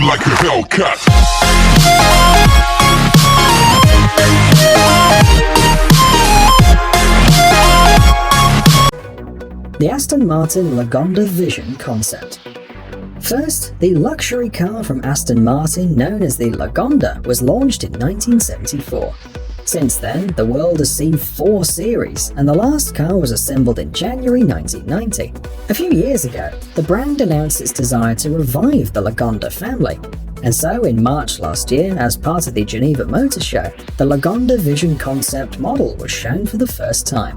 like a Hellcat. The Aston Martin Lagonda Vision concept. First, the luxury car from Aston Martin known as the Lagonda was launched in 1974. Since then, the world has seen 4 series, and the last car was assembled in January 1990. A few years ago, the brand announced its desire to revive the Lagonda family. And so, in March last year, as part of the Geneva Motor Show, the Lagonda Vision concept model was shown for the first time.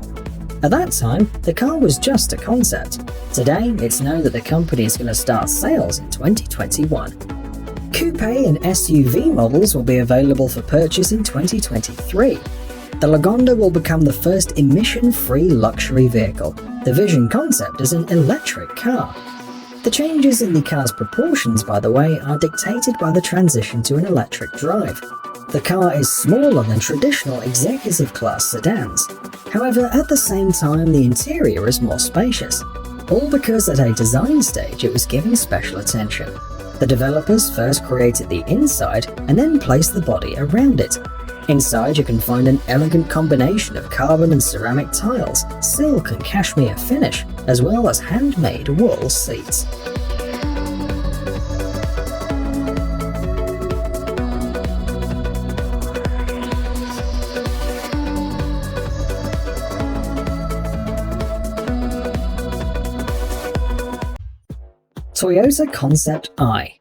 At that time, the car was just a concept. Today, it's known that the company is going to start sales in 2021. Coupe and SUV models will be available for purchase in 2023. The Lagonda will become the first emission-free luxury vehicle. The Vision concept is an electric car. The changes in the car's proportions, by the way, are dictated by the transition to an electric drive. The car is smaller than traditional executive-class sedans. However, at the same time, the interior is more spacious, all because at a design stage it was given special attention. The developers first created the inside and then placed the body around it. Inside you can find an elegant combination of carbon and ceramic tiles, silk and cashmere finish, as well as handmade wool seats. Toyota Concept I.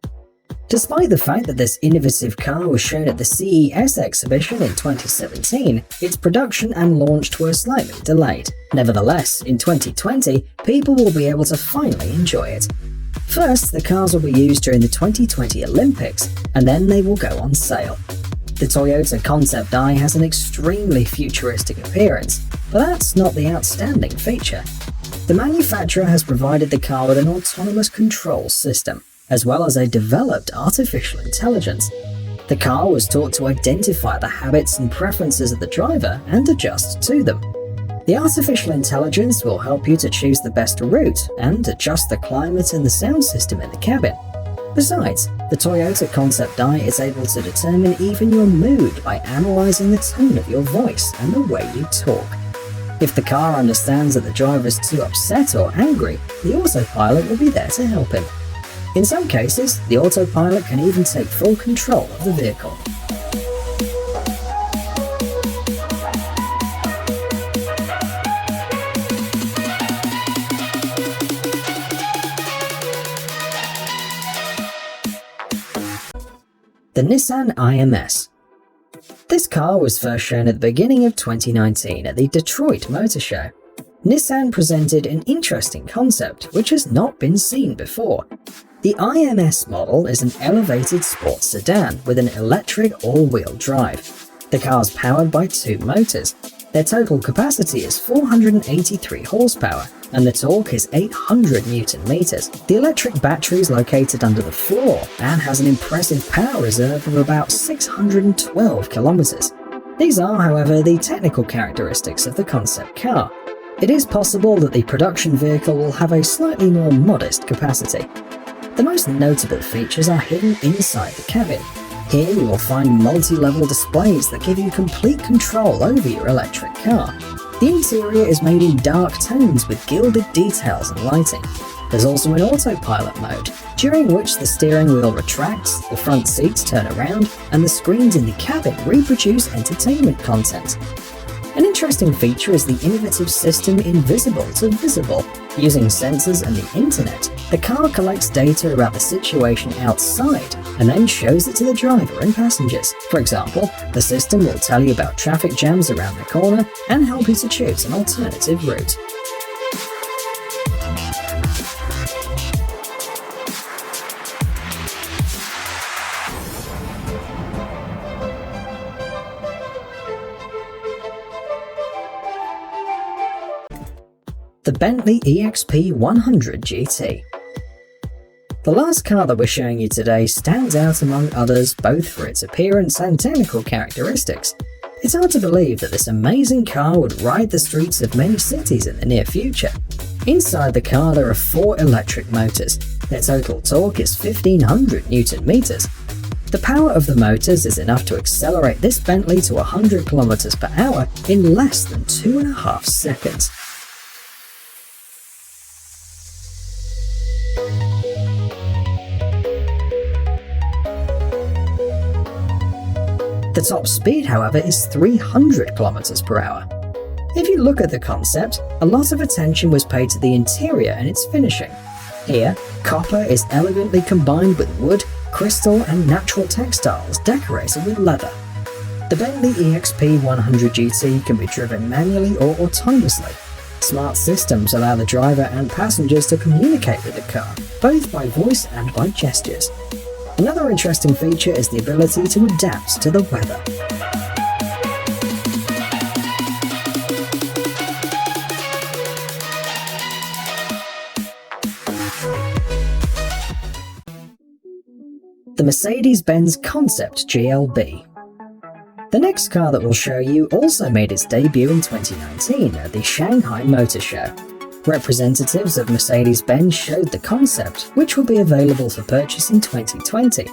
Despite the fact that this innovative car was shown at the CES exhibition in 2017, its production and launch were slightly delayed. Nevertheless, in 2020, people will be able to finally enjoy it. First, the cars will be used during the 2020 Olympics, and then they will go on sale. The Toyota Concept I has an extremely futuristic appearance, but that's not the outstanding feature. The manufacturer has provided the car with an autonomous control system, as well as a developed artificial intelligence. The car was taught to identify the habits and preferences of the driver and adjust to them. The artificial intelligence will help you to choose the best route and adjust the climate and the sound system in the cabin. Besides, the Toyota Concept I is able to determine even your mood by analyzing the tone of your voice and the way you talk. If the car understands that the driver is too upset or angry, the autopilot will be there to help him. In some cases, the autopilot can even take full control of the vehicle. The Nissan IMS. This car was first shown at the beginning of 2019 at the Detroit Motor Show. Nissan presented an interesting concept which has not been seen before. The IMS model is an elevated sports sedan with an electric all-wheel drive. The car is powered by 2 motors. Their total capacity is 483 horsepower and the torque is 800 Newton meters. The electric battery is located under the floor and has an impressive power reserve of about 612 kilometers. These are, however, the technical characteristics of the concept car. It is possible that the production vehicle will have a slightly more modest capacity. The most notable features are hidden inside the cabin. Here you will find multi-level displays that give you complete control over your electric car. The interior is made in dark tones with gilded details and lighting. There's also an autopilot mode, during which the steering wheel retracts, the front seats turn around, and the screens in the cabin reproduce entertainment content. An interesting feature is the innovative system Invisible to Visible. Using sensors and the internet, the car collects data about the situation outside and then shows it to the driver and passengers. For example, the system will tell you about traffic jams around the corner and help you to choose an alternative route. The Bentley EXP 100 GT. The last car that we're showing you today stands out among others both for its appearance and technical characteristics. It's hard to believe that this amazing car would ride the streets of many cities in the near future. Inside the car there are 4 electric motors. Their total torque is 1500 Newton meters. The power of the motors is enough to accelerate this Bentley to 100 kilometers per hour in less than 2.5 seconds. The top speed, however, is 300 kilometers per hour. If you look at the concept, a lot of attention was paid to the interior and its finishing. Here, copper is elegantly combined with wood, crystal and natural textiles decorated with leather. The Bentley EXP 100 GT can be driven manually or autonomously. Smart systems allow the driver and passengers to communicate with the car, both by voice and by gestures. Another interesting feature is the ability to adapt to the weather. The Mercedes-Benz Concept GLB. The next car that we'll show you also made its debut in 2019 at the Shanghai Motor Show. Representatives of Mercedes-Benz showed the concept, which will be available for purchase in 2020.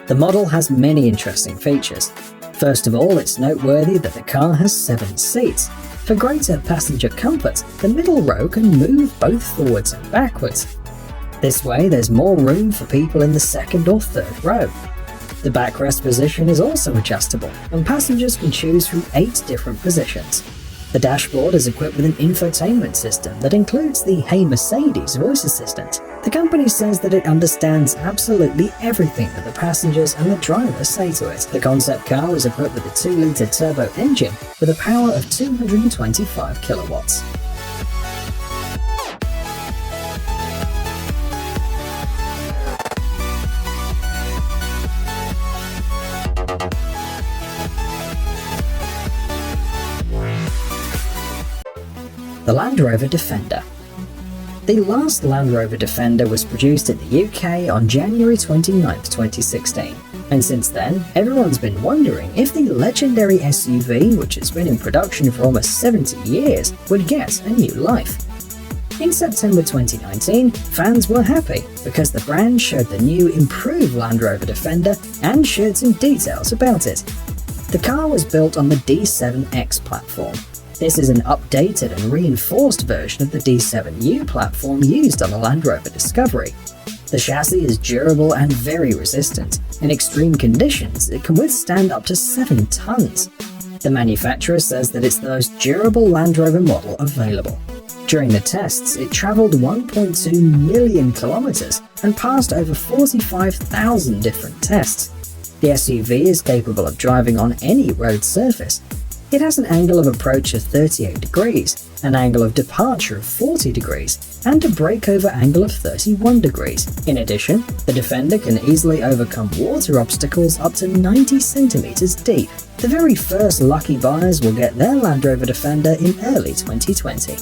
The model has many interesting features. First of all, it's noteworthy that the car has 7 seats. For greater passenger comfort, the middle row can move both forwards and backwards. This way, there's more room for people in the second or third row. The backrest position is also adjustable, and passengers can choose from 8 different positions. The dashboard is equipped with an infotainment system that includes the Hey Mercedes voice assistant. The company says that it understands absolutely everything that the passengers and the driver say to it. The concept car is equipped with a 2-litre turbo engine with a power of 225 kilowatts. The Land Rover Defender. The last Land Rover Defender was produced in the UK on January 29, 2016, and since then, everyone's been wondering if the legendary SUV, which has been in production for almost 70 years, would get a new life. In September 2019, fans were happy because the brand showed the new improved Land Rover Defender and shared some details about it. The car was built on the D7X platform. This is an updated and reinforced version of the D7U platform used on the Land Rover Discovery. The chassis is durable and very resistant. In extreme conditions, it can withstand up to 7 tons. The manufacturer says that it's the most durable Land Rover model available. During the tests, it traveled 1.2 million kilometers and passed over 45,000 different tests. The SUV is capable of driving on any road surface. It has an angle of approach of 38 degrees, an angle of departure of 40 degrees, and a breakover angle of 31 degrees. In addition, the Defender can easily overcome water obstacles up to 90 centimeters deep. The very first lucky buyers will get their Land Rover Defender in early 2020.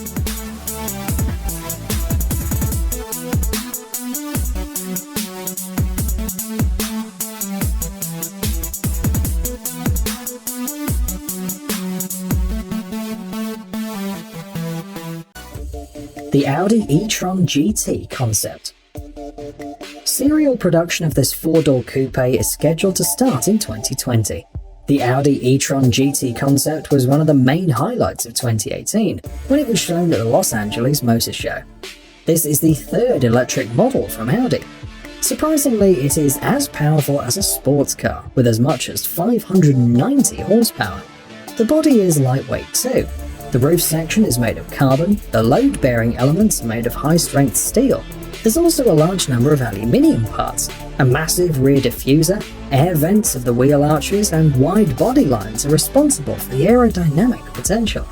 The Audi e-tron GT concept. Serial production of this 4-door coupe is scheduled to start in 2020. The Audi e-tron GT concept was one of the main highlights of 2018 when it was shown at the Los Angeles Motor Show. This is the 3rd electric model from Audi. Surprisingly, it is as powerful as a sports car with as much as 590 horsepower. The body is lightweight too. The roof section is made of carbon, the load-bearing elements are made of high-strength steel. There's also a large number of aluminium parts. A massive rear diffuser, air vents of the wheel arches, and wide body lines are responsible for the aerodynamic potential.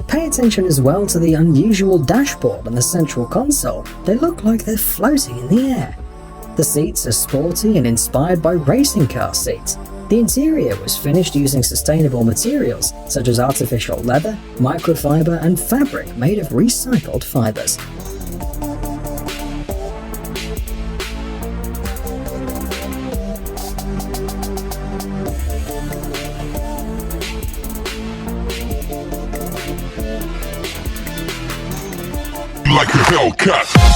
Pay attention as well to the unusual dashboard and the central console. They look like they're floating in the air. The seats are sporty and inspired by racing car seats. The interior was finished using sustainable materials such as artificial leather, microfiber, and fabric made of recycled fibers. like a Hellcat.